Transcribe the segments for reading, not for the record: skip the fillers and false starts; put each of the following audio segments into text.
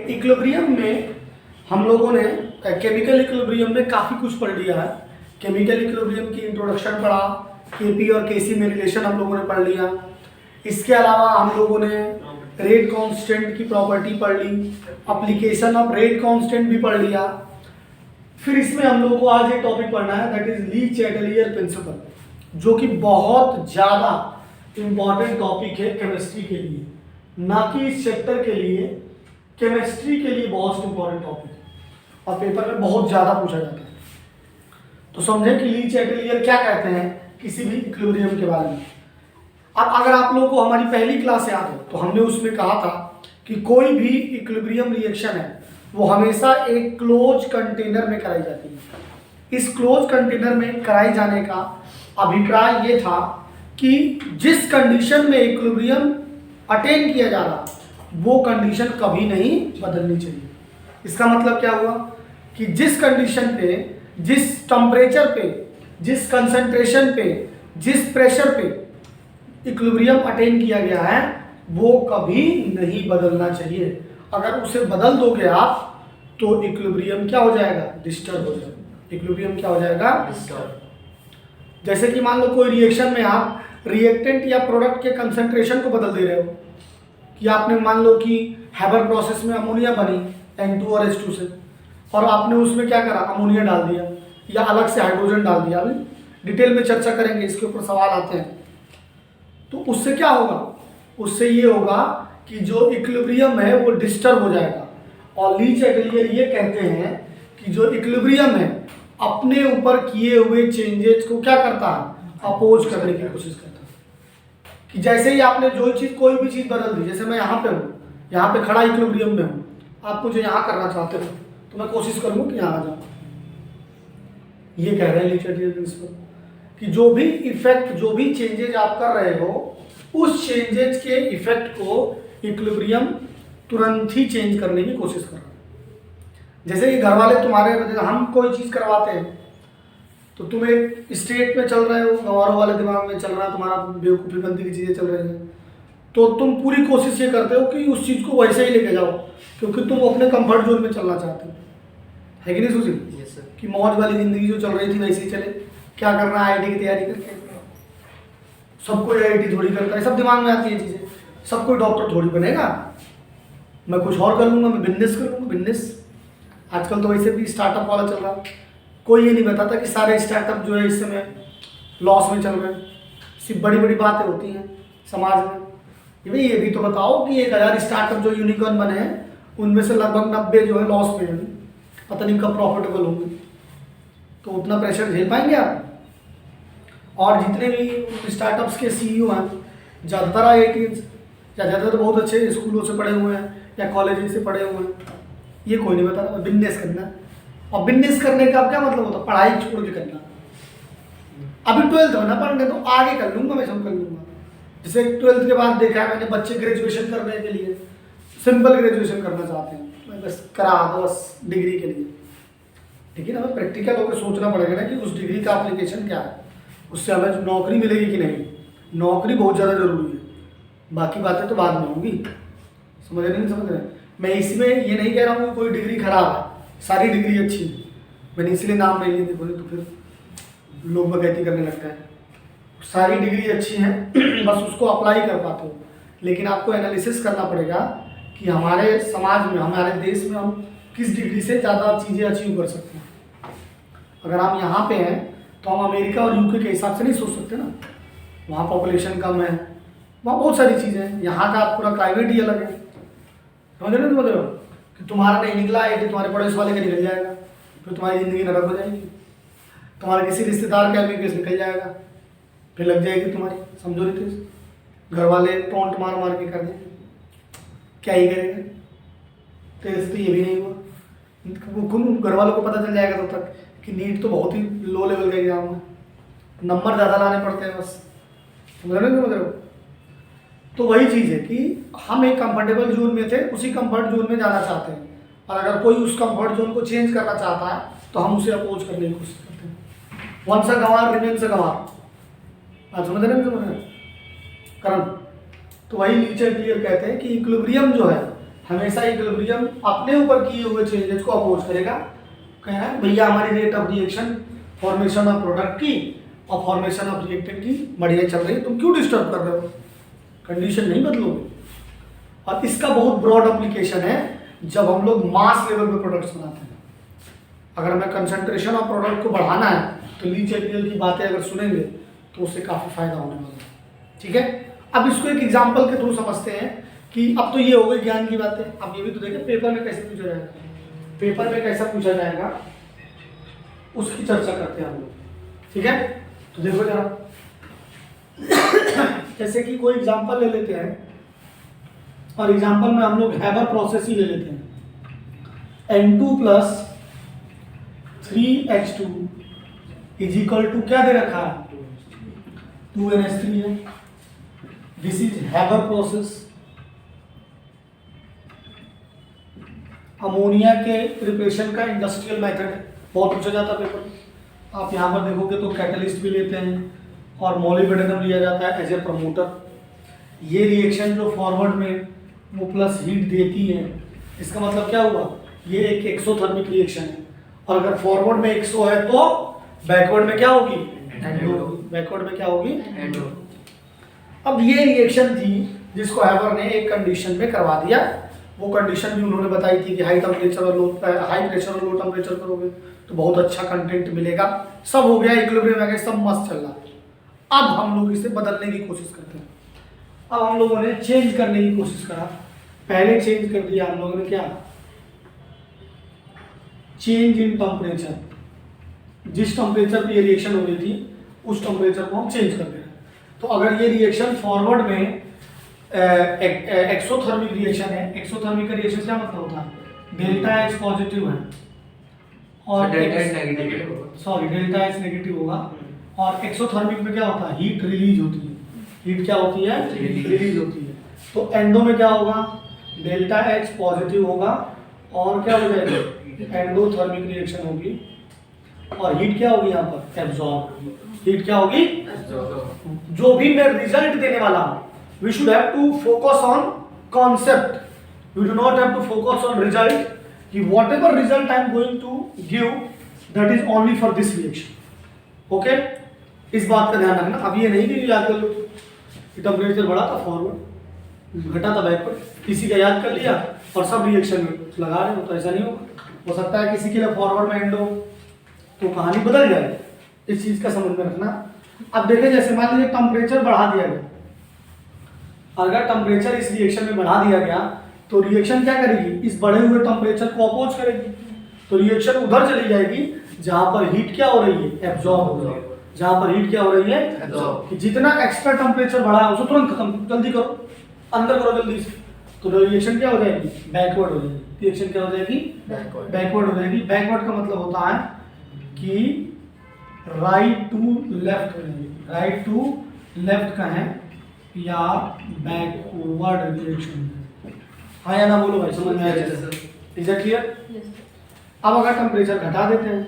Equilibrium में हम लोगों ने केमिकल इक्विलिब्रियम में काफ़ी कुछ पढ़ लिया है। केमिकल इक्विलिब्रियम की इंट्रोडक्शन पढ़ा, केपी और केसी में रिलेशन हम लोगों ने पढ़ लिया। इसके अलावा हम लोगों ने रेट कांस्टेंट की प्रॉपर्टी पढ़ ली, एप्लीकेशन ऑफ रेट कांस्टेंट भी पढ़ लिया। फिर इसमें हम लोगों को आज एक टॉपिक पढ़ना है, that is Lee Chatelier principal, जो कि बहुत ज़्यादा इम्पॉर्टेंट टॉपिक है केमिस्ट्री के लिए, ना कि इस चैप्टर के लिए, केमिस्ट्री के लिए बहुत इंपॉर्टेंट टॉपिक है और पेपर में बहुत ज़्यादा पूछा जाता है। तो समझें कि ली चैटलियर क्या कहते हैं किसी भी इक्विलिब्रियम के बारे में। अब अगर आप लोगों को हमारी पहली क्लास याद हो तो हमने उसमें कहा था कि कोई भी इक्विलिब्रियम रिएक्शन है वो हमेशा एक क्लोज कंटेनर में कराई जाती है। इस क्लोज कंटेनर में कराई जाने का अभिप्राय ये था कि जिस कंडीशन में इक्विलिब्रियम अटेन किया जा रहा वो कंडीशन कभी नहीं बदलनी चाहिए। इसका मतलब क्या हुआ कि जिस कंडीशन पे, जिस टेम्परेचर पे, जिस कंसंट्रेशन पे, जिस प्रेशर पे इक्विलिब्रियम अटेन किया गया है वो कभी नहीं बदलना चाहिए। अगर उसे बदल दोगे आप तो इक्विलिब्रियम क्या हो जाएगा, डिस्टर्ब हो जाएगा। इक्विलिब्रियम क्या हो जाएगा, डिस्टर्ब। जैसे कि मान लो कोई रिएक्शन में आप रिएक्टेंट या प्रोडक्ट के कंसंट्रेशन को बदल दे रहे हो, कि आपने मान लो कि हैबर प्रोसेस में अमोनिया बनी N2 और H2 से, और आपने उसमें क्या करा, अमोनिया डाल दिया या अलग से हाइड्रोजन डाल दिया। अभी डिटेल में चर्चा करेंगे, इसके ऊपर सवाल आते हैं। तो उससे क्या होगा, उससे ये होगा कि जो इक्विलिब्रियम है वो डिस्टर्ब हो जाएगा। और ली चैटलियर ये कहते हैं कि जो इक्विलिब्रियम है अपने ऊपर किए हुए चेंजेस को क्या करता है, अपोज करने की कोशिश करता है। कि जैसे ही आपने जो चीज़, कोई भी चीज़ बदल दी, जैसे मैं यहाँ पे हूँ, यहाँ पे खड़ा इक्विलिब्रियम में हूँ, आप मुझे यहाँ करना चाहते हो तो मैं कोशिश करूँगा कि यहाँ आ जाऊँ। ये कह रहे हैं ली चैटलियर प्रिंसिपल कि जो भी इफेक्ट, जो भी चेंजेज आप कर रहे हो उस चेंजेज के इफेक्ट को इक्विलिब्रियम तुरंत ही चेंज करने की कोशिश कर रहा है। जैसे कि घर वाले तुम्हारे, हम कोई चीज़ करवाते हैं तो तुम एक स्टेट में चल रहे हो, गंवारों वाले दिमाग में चल रहा है, तुम्हारा बेवकूफ़ी बनती की चीज़ें चल रही हैं, तो तुम पूरी कोशिश ये करते हो कि उस चीज़ को वैसे ही लेके जाओ, क्योंकि तुम अपने कंफर्ट जोन में चलना चाहते हो। है कि नहीं सुशील? Yes sir. कि मौज वाली ज़िंदगी जो चल रही थी वैसे ही चले, क्या करना है, IIT की तैयारी करके, सब कोई IIT थोड़ी करता है, सब दिमाग में आती है चीज़ें। सब कोई डॉक्टर थोड़ी बनेगा, मैं कुछ और कर लूँगा, मैं बिजनेस कर लूँगा, बिजनेस। आजकल तो वैसे भी स्टार्टअप वाला चल रहा है। कोई ये नहीं बताता कि सारे स्टार्टअप जो है इस समय लॉस में चल रहे हैं। सिर्फ बड़ी बड़ी बातें होती हैं समाज में। भाई ये भी तो बताओ कि 1000 स्टार्टअप जो यूनिकॉर्न बने हैं उनमें से लगभग 90 जो है लॉस में है, पता नहीं कब प्रॉफिटेबल होंगे। तो उतना प्रेशर झेल पाएंगे आप? और जितने भी स्टार्टअप्स के CEO हैं ज़्यादातर IITs या ज़्यादातर बहुत अच्छे स्कूलों से पढ़े हुए हैं या कॉलेज से पढ़े हुए हैं। ये कोई नहीं बता रहा बिजनेस करना है। और बिजनेस करने का क्या मतलब होता है, पढ़ाई छोड़ के करना। अभी 12th में ना पढ़ने तो आगे कर लूँगा, मैं सब कर लूँगा। जैसे 12th के बाद देखा है मैंने, बच्चे ग्रेजुएशन करने के लिए सिंपल ग्रेजुएशन करना चाहते हैं, मैं बस करा दो बस डिग्री के लिए। लेकिन हमें प्रैक्टिकल होकर सोचना पड़ेगा ना कि उस डिग्री का एप्लीकेशन क्या है, उससे हमें नौकरी मिलेगी कि नहीं। नौकरी बहुत ज़्यादा ज़रूरी है, बाकी बातें तो बाद में होंगी। समझ रहे नहीं समझ रहे? मैं इसमें ये नहीं कह रहा हूँ कि कोई डिग्री खराब है, सारी डिग्री अच्छी है। मैंने इसलिए नाम नहीं लिए, बोले तो फिर लोग बगैती करने लगता है। सारी डिग्री अच्छी हैं बस उसको अप्लाई कर पाते हो। लेकिन आपको एनालिसिस करना पड़ेगा कि हमारे समाज में, हमारे देश में हम किस डिग्री से ज़्यादा चीज़ें अचीव कर सकते हैं। अगर हम यहाँ पे हैं तो हम अमेरिका और UK के हिसाब से नहीं सोच सकते ना। वहाँ पॉपुलेशन कम है, वहाँ बहुत सारी चीज़ें हैं। यहाँ का पूरा क्लाइमेट ही अलग है। समझ रहे हो? समझ रहे हो कि तुम्हारा नहीं निकला IIT, तुम्हारे पड़ोस वाले का निकल जाएगा, फिर तुम्हारी ज़िंदगी नरक हो जाएगी। तुम्हारे किसी रिश्तेदार का MBBS निकल जाएगा, फिर लग जाएगी तुम्हारी, समझो नहीं। घर वाले टोंट मार मार के कर देंगे, क्या ही करेंगे। तेरे से तो ये भी नहीं हुआ। घर वालों को पता चल जाएगा तब तक कि नीट तो बहुत ही लो लेवल का एग्जाम है, नंबर ज़्यादा लाने पड़ते हैं बस। समझ रहे हो? तो वही चीज़ है कि हम एक कंफर्टेबल जोन में थे, उसी कंफर्ट जोन में जाना चाहते हैं। और अगर कोई उस कंफर्ट जोन को चेंज करना चाहता है तो हम उसे अपोज करने की कोशिश करते हैं। वंस अ गंवार रिमेन्स अ गंवार। आप समझ रहे हैं? करण। तो वही ली चैटलियर कहते हैं कि इक्विलिब्रियम जो है हमेशा इक्विलिब्रियम अपने ऊपर किए हुए चेंजेस को अपोज करेगा। कह रहा है भैया हमारी rate of reaction formation of product की और फॉर्मेशन ऑफ रिएक्टेंट की बढ़िया चल रही है, तुम क्यों डिस्टर्ब कर रहे हो, कंडीशन नहीं बदलोगे। और इसका बहुत ब्रॉड एप्लीकेशन है जब हम लोग मास लेवल पे प्रोडक्ट्स बनाते हैं। अगर हमें कंसंट्रेशन ऑफ प्रोडक्ट को बढ़ाना है तो ली चैटलियर की बातें अगर सुनेंगे तो उससे काफ़ी फायदा होने वाला है। ठीक है, अब इसको एक एग्जाम्पल के थ्रू समझते हैं कि अब तो ये हो गई ज्ञान की बातें। अब ये भी तो देखें पेपर में कैसे पूछा जाएगा, पेपर में कैसा पूछा जाएगा उसकी चर्चा करते हैं हम लोग। ठीक है, तो देखो जरा जैसे कि कोई एग्जाम्पल ले लेते हैं और एग्जाम्पल में हम लोग हैबर प्रोसेस ही ले लेते हैं। N2 plus 3H2 is equal to क्या दे रखा है 2NH3 है। This is Haber process. Ammonia के प्रिपरेशन का इंडस्ट्रियल मेथड है, बहुत पूछा जाता है पेपर में। आप यहाँ पर देखोगे तो कैटलिस्ट भी लेते हैं और मोलिब्डेनम लिया जाता है एज ए प्रमोटर। ये रिएक्शन जो फॉरवर्ड में वो प्लस हीट देती है, इसका मतलब क्या हुआ, ये एक एक्सोथर्मिक रिएक्शन है। और अगर फॉरवर्ड में 100 है तो बैकवर्ड में क्या होगी, बैकवर्ड में क्या होगी, एंडो। अब ये रिएक्शन थी जिसको हैबर ने एक कंडीशन में करवा दिया। वो कंडीशन भी उन्होंने बताई थी कि हाई टेम्परेचर और हाई प्रेशर और लो टेम्परेचर करोगे तो बहुत अच्छा कंटेंट मिलेगा। सब हो गया, इक्विलिब्रियम आ गया, सब मस्त चल रहा। अब हम लोग इसे बदलने की कोशिश करते हैं। अब हम लोगों ने चेंज करने की कोशिश करा। पहले चेंज कर दिया हम लोगों ने, क्या, चेंज इन टेम्परेचर। जिस टेम्परेचर पे ये रिएक्शन हो रही थी उस टेम्परेचर को हम चेंज कर दे रहे हैं। तो अगर ये रिएक्शन फॉरवर्ड में एक्सोथर्मिक रिएक्शन है, एक्सोथर्मिक का रिएक्शन क्या मतलब होता है, डेल्टा एच पॉजिटिव है और डेल्टा एच नेगेटिव होगा। और एक्सोथर्मिक में क्या होता है, हीट रिलीज होती है। हीट क्या होती है, रिलीज होती है। तो एंडो में क्या होगा, डेल्टा एच पॉजिटिव होगा और क्या हो जाएगा, एंडोथर्मिक रिएक्शन होगी। और हीट क्या होगी यहाँ पर, एब्जॉर्ब। हीट क्या होगी, जो भी मैं रिजल्ट देने वाला हूँ, we should have to focus on concept, we do not have to focus on result, कि whatever result I am going to give that is only for this reaction. okay, इस बात का ध्यान रखना। अब ये नहीं कि याद कर लो कि टेम्परेचर बढ़ा था फॉरवर्ड, घटा था बैकवर्ड, किसी का याद कर लिया और सब रिएक्शन में लगा रहे हो, तो ऐसा नहीं होगा। हो सकता है किसी के लिए फॉरवर्ड में एंड हो तो कहानी बदल जाए, इस चीज का समझ में रखना। अब देखें जैसे मान लीजिए टेम्परेचर बढ़ा दिया गया, अगर टेम्परेचर इस रिएक्शन में बढ़ा दिया गया तो रिएक्शन क्या करेगी, इस बढ़े हुए टेम्परेचर को अपोज करेगी। तो रिएक्शन उधर चली जाएगी जहां पर हीट क्या हो रही है, एब्जॉर्ब हो रही है। जहां पर हीट क्या हो रही है, एब्जॉर्ब। कि जितना एक्स्ट्रा टेम्परेचर बढ़ा है उसे तुरंत खत्म, जल्दी करो, अंदर करो जल्दी से। तो रिएक्शन क्या हो जाएगी, बैकवर्ड हो जाएगी। रिएक्शन क्या हो जाएगी, बैकवर्ड हो जाएगी। बैकवर्ड का मतलब होता है कि राइट टू लेफ्ट हो जाएगी। राइट टू लेफ्ट का है या बैकवर्ड रिएक्शन। हाँ या ना बोलो भाई, समझ में आया? Is it clear? अब अगर टेम्परेचर घटा देते हैं,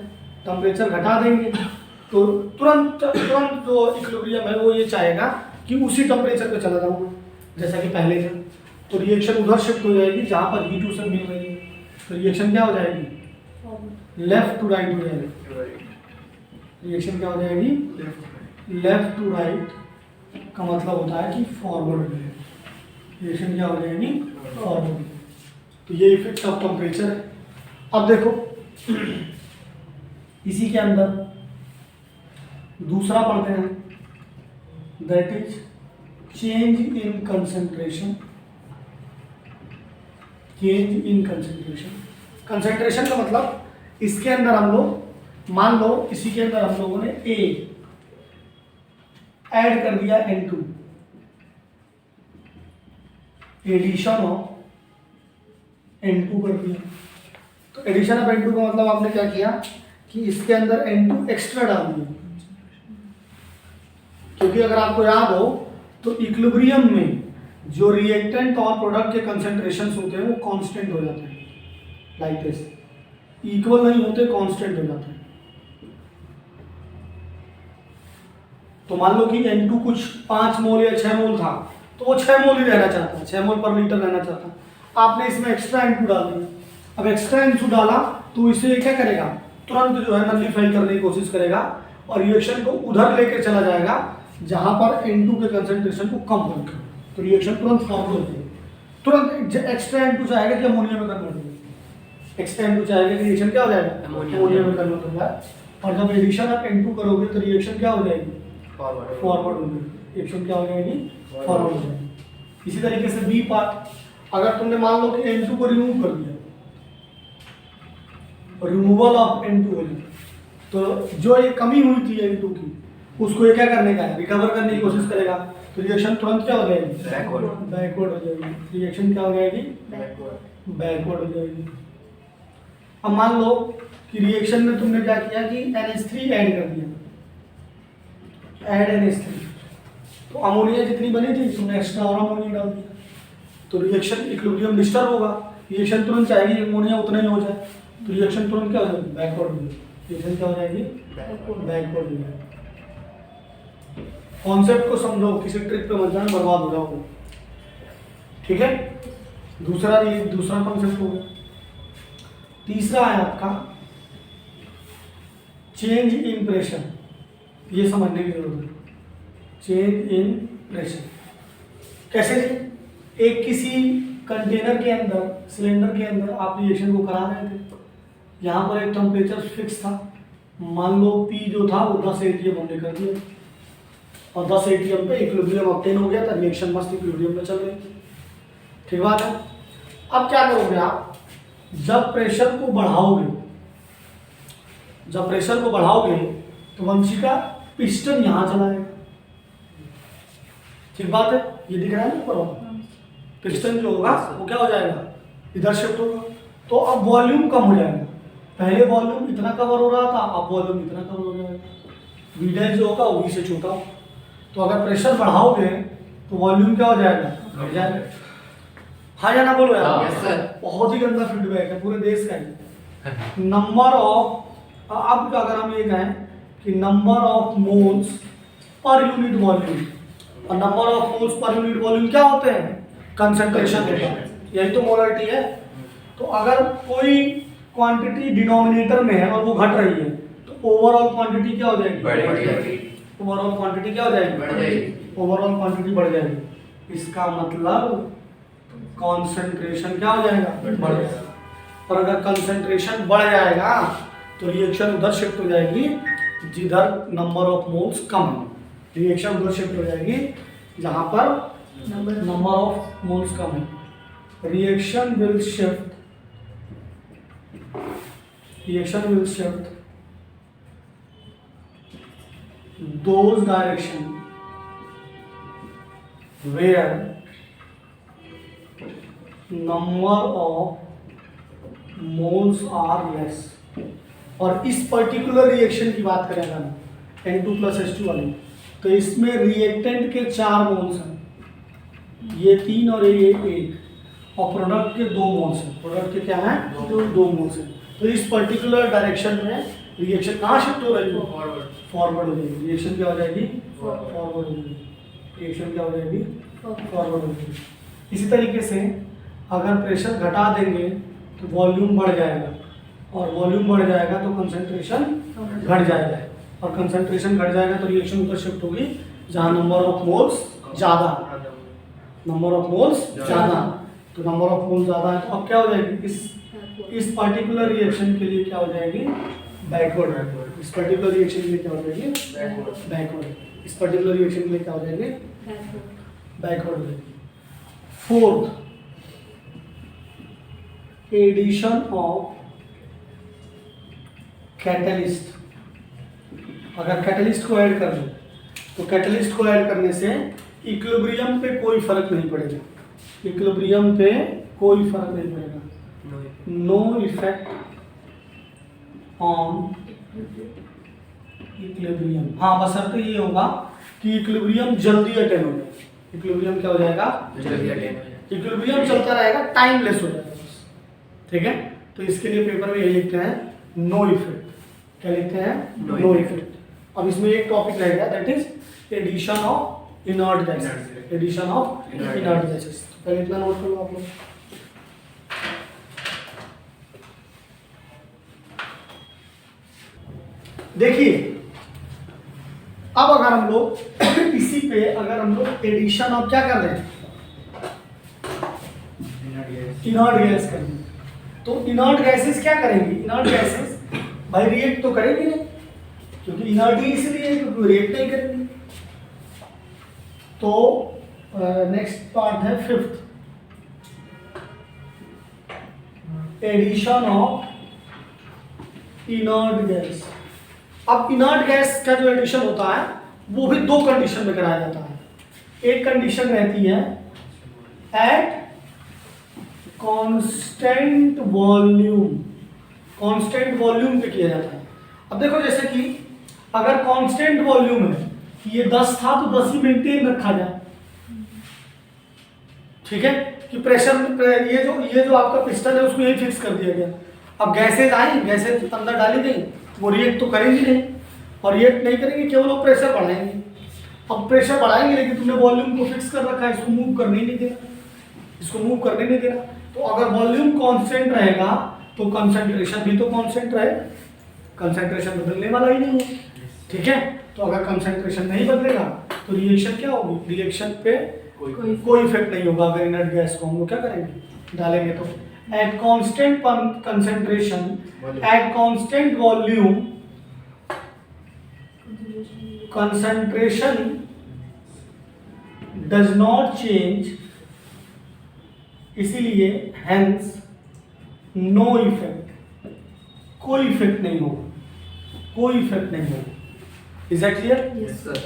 टेम्परेचर घटा देंगे तो तुरंत जो इक्विलिब्रियम है वो ये चाहेगा कि उसी टेम्परेचर पे चला जाऊंगा जैसा कि पहले था। तो रिएक्शन उधर शिफ्ट हो जाएगी जहाँ पर हीट उसे मिल रही है। तो रिएक्शन क्या हो जाएगी, लेफ्ट टू राइट हो जाएगी। रिएक्शन क्या हो जाएगी, लेफ्ट टू राइट का मतलब होता है कि फॉरवर्ड में। रिएक्शन क्या हो जाएगी, फॉरवर्ड। तो ये इफेक्ट ऑफ टेम्परेचर है। अब देखो इसी के अंदर दूसरा पढ़ते हैं, that is change in concentration. Change in concentration, concentration का मतलब इसके अंदर हम लोग, मान लो इसी के अंदर हम लोगों ने A ऐड कर दिया N2, एडिशन ऑफ N2 कर दिया। तो एडिशन ऑफ N2 का मतलब आपने क्या किया कि इसके अंदर N2 एक्स्ट्रा डाल दिया। क्योंकि अगर आपको याद हो तो इक्विलिब्रियम में जो रिएक्टेंट और प्रोडक्ट के कंसंट्रेशंस होते हैं वो कांस्टेंट हो जाते हैं, लाइक दिस, इक्वल नहीं होते, कांस्टेंट हो जाते हैं। तो मान लो कि N2 कुछ 5 मोल या 6 मोल था तो वो 6 मोल ही रहना चाहता है, 6 मोल पर लीटर रहना चाहता है। आपने इसमें एक्स्ट्रा N2 डाल दिया। अब एक्स्ट्रा N2 डाला तो इसे क्या करेगा, तुरंत जो है नलिफाई करने की कोशिश करेगा और रिएक्शन को उधर लेके चला जाएगा जहां पर N2 के कंसंट्रेशन को कम करके, तो रिएक्शन तुरंत फॉर्म हो जाएगी। तुरंत एक्स्ट्रा N2 जाएगा कि अमोनिया में कन्वर्ट हो जाएगा, एक्स्ट्रा N2 जाएगा कि रिएक्शन क्या हो जाएगा, अमोनिया में कन्वर्ट हो जाएगा। और जब एडिशन आप N2 करोगे तो रिएक्शन क्या हो जाएगी, फॉरवर्ड हो जाएगी, रिएक्शन क्या हो जाएगी, फॉरवर्ड हो जाएगी। इसी तरीके से बी पार्ट, अगर तुमने मान लो कि N2 को रिमूव कर दिया, रिमूवल ऑफ N2 हो जाए, तो जो ये कमी हुई थी N2 की उसको ये क्या करने का है, रिकवर करने की कोशिश करेगा, तो रिएक्शन तुरंत क्या हो जाएगी, बैकवर्ड हो जाएगी। रिएक्शन क्या हो जाएगी, बैकवर्ड हो जाएगी। अब मान लो कि रिएक्शन में तुमने क्या किया कि NH3 ऐड कर दिया, ऐड NH3, तो अमोनिया जितनी बनी थी तुमने एक्स्ट्रा और अमोनिया डाल दिया, तो रिएक्शन इक्विलिब्रियम डिस्टर्ब होगा, रिएक्शन तुरंत चाहेगी अमोनिया उतना ही हो जाए, तो रिएक्शन तुरंत क्या हो जाएगी, बैकवर्ड हो जाएगी। रिएक्शन क्या हो जाएगी, बैकवर्ड हो जाएगी। कॉन्सेप्ट को समझो, किसी ट्रिक पे मत जाना, बर्बाद हो जाओगे। ठीक है, दूसरा कॉन्सेप्ट हो गया। तीसरा है आपका चेंज इन प्रेशर, ये समझने की जरूरत है। चेंज इन प्रेशर कैसे, एक किसी कंटेनर के अंदर, सिलेंडर के अंदर आप रिएक्शन को करा रहे थे, यहाँ पर एक टेम्परेचर फिक्स था, मान लो P जो था वो 10 atm हमने कर दिया और 10 atm पे इक्विलिब्रियम ऑब्टेन हो गया था, रिएक्शन मस्त इक्विलिब्रियम में चल रही। ठीक बात है। अब क्या करोगे आप, जब प्रेशर को बढ़ाओगे तो वंशिका पिस्टन यहाँ चला जाएगा। ठीक बात है, ये दिख रहा है ना ऊपर, पिस्टन जो होगा वो क्या हो जाएगा, इधर शिफ्ट होगा, तो अब वॉल्यूम कम हो जाएगा। पहले वॉल्यूम इतना कवर हो रहा था, अब वॉल्यूम इतना कवर हो जाएगा। वी डैश जो होगा वो V से छोटा हो, तो अगर प्रेशर बढ़ाओगे तो वॉल्यूम क्या हो जाएगा, बढ़ जाएगा। हाँ या ना बोलो यार, बहुत ही गंदा फीडबैक है पूरे देश का ही। नंबर ऑफ, अब अगर हम ये कहें कि number of moles per unit volume, और number of moles per unit volume क्या होते हैं, कंसंट्रेशन होता है, यही तो मोलारिटी है। तो अगर कोई क्वांटिटी डिनोमिनेटर में है और वो घट रही है तो ओवरऑल क्वांटिटी क्या हो जाएगी, बढ़ जाएगी। ओवरऑल क्वांटिटी क्या हो जाएगी, बढ़ जाएगी। ओवरऑल क्वांटिटी बढ़ जाएगी, इसका मतलब कंसंट्रेशन क्या हो जाएगा, बढ़ जाएगा। और अगर कंसंट्रेशन बढ़ जाएगा तो रिएक्शन उधर शिफ्ट हो जाएगी जिधर नंबर ऑफ मोल्स कम है, रिएक्शन उधर शिफ्ट हो जाएगी जहां पर नंबर ऑफ मोल्स कम है। Reaction will shift those direction where number of moles are less। और इस पर्टिकुलर रिएक्शन की बात करें हम N2 + H2 वाली, तो इसमें रिएक्टेंट के 4 मोल्स हैं, ये 3 और ये 1, और प्रोडक्ट के 2 मोल्स हैं। प्रोडक्ट के क्या हैं, 2 मोल्स हैं। तो इस पर्टिकुलर डायरेक्शन में रिएक्शन कहाँ शिफ्ट हो रही है, फॉरवर्ड हो जाएगी। रिएक्शन क्या हो जाएगी, फॉरवर्ड हो जाएगी। रिएक्शन क्या हो जाएगी, फॉरवर्ड हो जाएगी। इसी तरीके से अगर प्रेशर घटा देंगे तो वॉल्यूम बढ़ जाएगा, और वॉल्यूम बढ़ जाएगा तो कंसंट्रेशन घट जाएगा, और कंसंट्रेशन घट जाएगा तो रिएक्शन उधर शिफ्ट होगी जहाँ नंबर ऑफ मोल्स ज़्यादा, नंबर ऑफ मोल्स ज़्यादा। तो नंबर ऑफ मोल्स ज़्यादा है तो अब क्या हो जाएगी, इस पर्टिकुलर रिएक्शन के लिए क्या हो जाएगी, बैकवर्ड। इस पर्टिकुलर रिएक्शन के लिए क्या हो जाएगी, बैकवर्ड। इस पर्टिकुलर रिएक्शन के लिए क्या हो जाएगी, बैकवर्ड हो जाएगी। Fourth, addition of catalyst. अगर कैटलिस्ट को ऐड कर दो तो कैटलिस्ट को ऐड करने से इक्विलिब्रियम पे कोई फर्क नहीं पड़ेगा, इक्विलिब्रियम पे कोई फर्क नहीं पड़ेगा। No effect on equilibrium. हाँ, बशर्ते ये होगा कि इक्विलिब्रियम जल्दी अटेन हो जाए। इक्विलिब्रियम क्या हो जाएगा, जल्दी अटेन हो जाएगा। इक्विलिब्रियम चलता रहेगा, टाइमलेस हो जाएगा बस। ठीक है, तो इसके लिए पेपर में यही लिखते हैं, नो इफेक्ट। क्या लिखते हैं, नो इफेक्ट। अब इसमें एक टॉपिक रहेगा, that is addition of inert gases. Addition of inert gases, पहले इतना नोट करो आप लोग। देखिए अब अगर हम लोग इसी पे अगर हम लोग एडिशन ऑफ क्या कर रहे हैं, इनर्ट गैस करेंगे, तो इनर्ट गैसेस क्या करेंगी, इनर्ट गैसेस भाई रिएक्ट तो करेंगी नहीं, क्योंकि इनर्ट ही इसलिए क्योंकि रिएक्ट नहीं करेंगी। तो नेक्स्ट पार्ट है fifth, addition of inert gas. अब इनर्ट गैस का जो एडिशन होता है वो भी दो कंडीशन में कराया जाता है। एक कंडीशन रहती है at constant volume, constant volume पे किया जाता है। अब देखो जैसे कि अगर कांस्टेंट वॉल्यूम है कि ये 10 था तो 10 ही मेंटेन रखा जाए, ठीक है, कि प्रेशर ये जो आपका पिस्टन है उसको यही फिक्स कर दिया गया। अब गैसेज आई, गैसेज अंदर डाली गई, वो रिएक्ट तो करेंगी नहीं, और रिएक्ट नहीं करेंगे, केवल वो प्रेशर बढ़ाएंगे। अब प्रेशर बढ़ाएंगे लेकिन तुमने वॉल्यूम को फिक्स कर रखा है, इसको मूव करने नहीं देना, इसको मूव करने नहीं देना। तो अगर वॉल्यूम कांस्टेंट रहेगा तो कंसंट्रेशन भी तो कांस्टेंट रहे, कंसंट्रेशन बदलने वाला ही नहीं है, ठीक है। तो अगर कंसंट्रेशन नहीं बदलेगा तो रिएक्शन क्या होगी, रिएक्शन पे कोई इफेक्ट नहीं होगा। अगर इनर्ट गैस को हम लोग क्या करेंगे, डालेंगे तो at constant concentration at constant volume concentration does not change, इसीलिए हेंस नो इफेक्ट, कोई इफेक्ट नहीं होगा, कोई इफेक्ट नहीं होगा। Is that clear? Yes sir.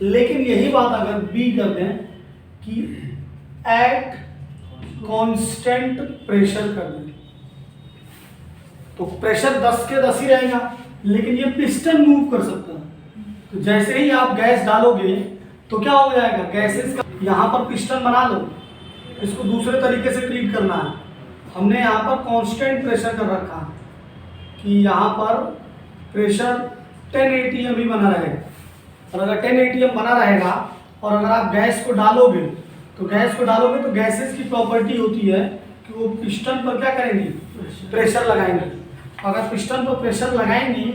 लेकिन यही बात अगर बी करते हैं कि एट कांस्टेंट प्रेशर कर दें, तो प्रेशर 10 के 10 ही रहेगा, लेकिन ये पिस्टन मूव कर सकता है। तो जैसे ही आप गैस डालोगे तो क्या हो जाएगा, गैसेस का यहाँ पर पिस्टन बना लो, इसको दूसरे तरीके से ट्रीट करना है। हमने यहाँ पर कांस्टेंट प्रेशर कर रखा है कि यहाँ पर प्रेशर 10 atm ही बना रहेगा, और अगर 10 atm बना रहेगा और अगर आप गैस को डालोगे तो गैसेस की प्रॉपर्टी होती है कि वो पिस्टन पर क्या करेंगी, प्रेशर लगाएंगे। अगर पिस्टन पर प्रेशर लगाएंगी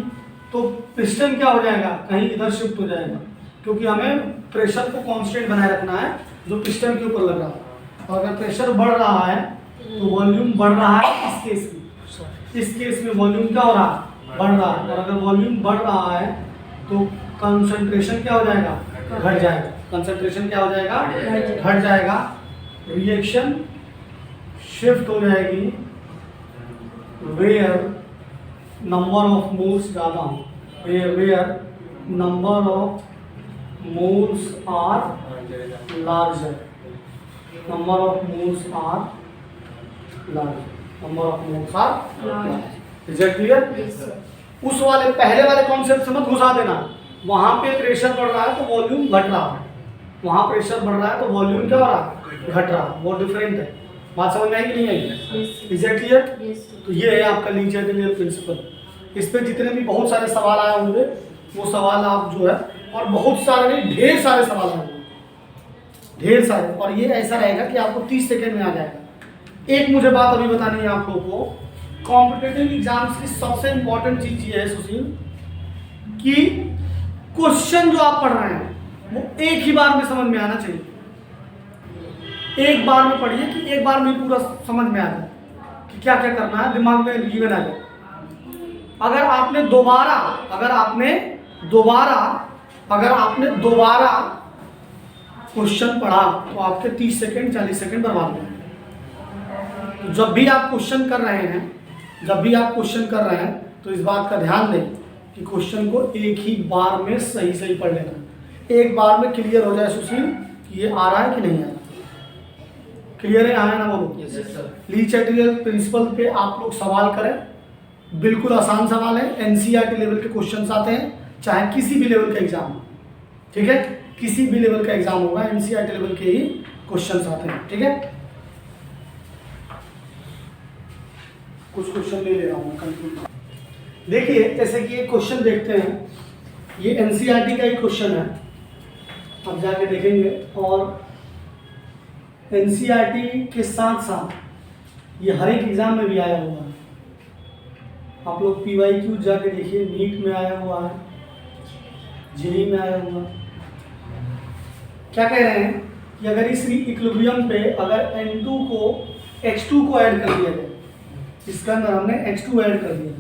तो पिस्टन क्या हो जाएगा, कहीं इधर शिफ्ट हो जाएगा, क्योंकि हमें प्रेशर को कांस्टेंट बनाए रखना है जो पिस्टन के ऊपर लग रहा है। और अगर प्रेशर बढ़ रहा है तो वॉल्यूम बढ़ रहा है, इस केस में वॉल्यूम क्या हो रहा है, बढ़ रहा है। और अगर वॉल्यूम बढ़ रहा है तो कंसंट्रेशन क्या हो जाएगा, घट जाएगा। कंसंट्रेशन क्या हो जाएगा, घट जाएगा। रिएक्शन शिफ्ट हो जाएगी वेयर नंबर ऑफ मोल्स ज़्यादा हो, where number of moles are larger, number of moles are larger, number of moles are larger. Is it clear? उस वाले पहले वाले कॉन्सेप्ट से मत घुसा देना। वहां पे प्रेशर बढ़ रहा है तो वॉल्यूम घट रहा है, वहां प्रेशर बढ़ रहा है तो वॉल्यूम क्या हो रहा है, घट रहा है, वो डिफरेंट है। बात समझ में आई कि नहीं आई? Is it clear? तो ये है आपका लीनियर प्रिंसिपल। इस पे जितने भी बहुत सारे सवाल आए होंगे वो सवाल आप जो है, और बहुत सारे नहीं ढेर सारे सवाल आए होंगे, ढेर सारे, और ये ऐसा रहेगा कि आपको 30 सेकंड में आ जाएगा। एक मुझे बात अभी बतानी है आप लोगों को, कॉम्पिटिटिव एग्जाम्स की सबसे इंपॉर्टेंट चीज ये है सुशील कि क्वेश्चन जो आप पढ़ रहे हैं वो एक ही बार में समझ में आना चाहिए। एक बार में पढ़िए कि एक बार में पूरा समझ में आ जाए कि क्या क्या करना है, दिमाग में लीवन आ जाए। अगर आपने दोबारा क्वेश्चन पढ़ा तो आपके 30 सेकंड 40 सेकंड बर्बाद हो गए। तो जब भी आप क्वेश्चन कर रहे हैं तो इस बात का ध्यान दें कि क्वेश्चन को एक ही बार में सही पढ़ लेना। एक बार में क्लियर हो जाए सुशील कि ये आ रहा है कि नहीं आ रहा। क्लियर है? आया ना बोलो? Yes sir. लीनियर प्रिंसिपल पे आप लोग सवाल करें, बिल्कुल आसान सवाल है, एनसीईआरटी लेवल के क्वेश्चंस आते हैं, चाहे किसी भी लेवल का एग्जाम हो, ठीक है, किसी भी लेवल का एग्जाम होगा एनसीईआरटी लेवल के ही क्वेश्चंस आते हैं, ठीक है। कुछ क्वेश्चन ले रहा हूँ कंक्लूड। देखिए जैसे कि एक क्वेश्चन देखते हैं, ये एनसीईआरटी का ही क्वेश्चन है, अब जाके देखेंगे। और एनसीईआरटी के साथ साथ ये हर एक एग्जाम में भी आया हुआ है। आप लोग पीवाईक्यू जाके देखिए, नीट में आया हुआ है, जेई में आया होगा। क्या कह रहे हैं कि अगर इस इक्विलिब्रियम पे अगर N2 को H2 को ऐड कर दिया जाए, इसके अंदर हमने H2 ऐड कर दिया,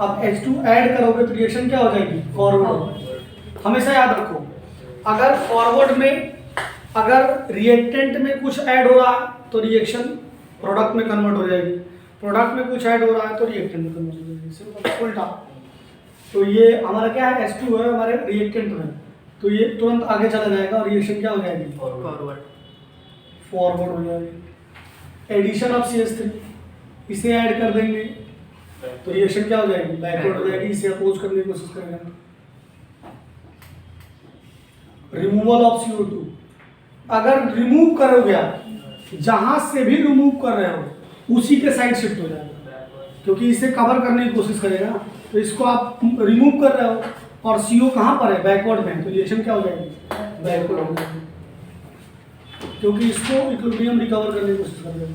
अब H2 ऐड करोगे तो रिएक्शन क्या हो जाएगी? फॉरवर्ड। हमेशा याद रखो, अगर फॉरवर्ड में अगर रिएक्टेंट में कुछ ऐड हो रहा है तो रिएक्शन प्रोडक्ट में कन्वर्ट हो जाएगी, प्रोडक्ट में कुछ ऐड हो रहा है तो रिएक्टेंट में कन्वर्ट हो जाएगी, सिर्फ उल्टा। तो ये हमारा क्या है? H2 है हमारे रिएक्टेंट में, तो ये तुरंत आगे चला जाएगा और रिएक्शन क्या हो जाएगी? फॉरवर्ड हो जाएगी। एडिशन ऑफ CH3, इसे ऐड कर देंगे तो रिएक्शन क्या हो जाएगी? बैकवर्ड हो जाएगी, इसे अपोज करने की कोशिश करेंगे। रिमूवल ऑफ CO2, अगर रिमूव करोगे आप, जहां से भी रिमूव कर रहे हो उसी के साइड शिफ्ट हो जाएगा, क्योंकि इसे कवर करने की कोशिश करेगा। तो इसको आप रिमूव कर रहे हो और CO कहाँ पर है? बैकवर्ड में, तो रिएक्शन क्या हो जाएगी? बैकवर्ड हो जाएगी, क्योंकि इसको इक्विलिब्रियम रिकवर करने की कोशिश कर रहे हो।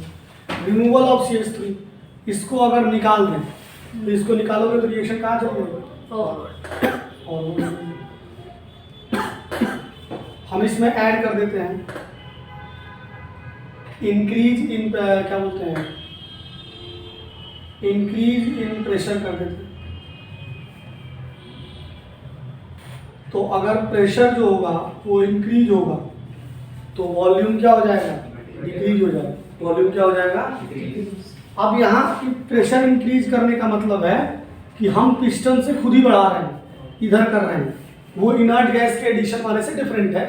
रिमूवल ऑफ CH3, इसको अगर निकाल दें तो इसको निकालोगे तो रिएक्शन कहाँ चलेगी? फॉरवर्ड। हम इसमें ऐड कर देते हैं इंक्रीज इन, क्या बोलते हैं, इंक्रीज इन प्रेशर कर देते हैं। तो अगर प्रेशर जो होगा वो इंक्रीज होगा तो वॉल्यूम क्या हो जाएगा? डिक्रीज हो जाएगा। वॉल्यूम क्या हो जाएगा? अब यहाँ प्रेशर इंक्रीज करने का मतलब है कि हम पिस्टन से खुद ही बढ़ा रहे हैं, इधर कर रहे हैं, वो इनर्ट गैस के एडिशन वाले से डिफरेंट है,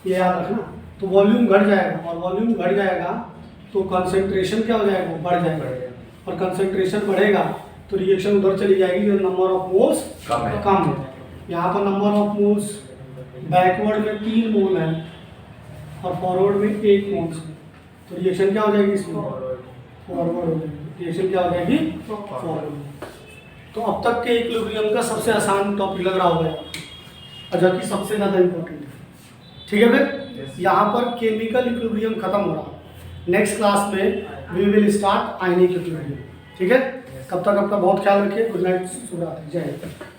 ये याद रखना। तो वॉल्यूम घट जाएगा, और वॉल्यूम घट जाएगा तो कंसंट्रेशन क्या हो जाएगा? बढ़ जाएगा, और कंसंट्रेशन बढ़ेगा तो रिएक्शन उधर चली जाएगी जो नंबर ऑफ मोल्स कम है। यहाँ पर नंबर ऑफ मोल्स बैकवर्ड में 3 मोल है और फॉरवर्ड में 1 मोल्स है, तो रिएक्शन क्या हो जाएगी? इसमें फॉरवर्ड हो जाएगी। रिएक्शन क्या हो जाएगी? फॉरवर्ड। तो अब तक के इक्विलिब्रियम का सबसे आसान टॉपिक लग रहा होगा, और जबकि सबसे ज़्यादा इम्पोर्टेंट है। ठीक है, फिर यहाँ पर केमिकल इक्विलिब्रियम खत्म हो रहा है। नेक्स्ट क्लास में we will start ionic equilibrium. ठीक है, कब तक आपका बहुत ख्याल रखिए। गुड नाइट, शुभ रात्रि, जय हिंद।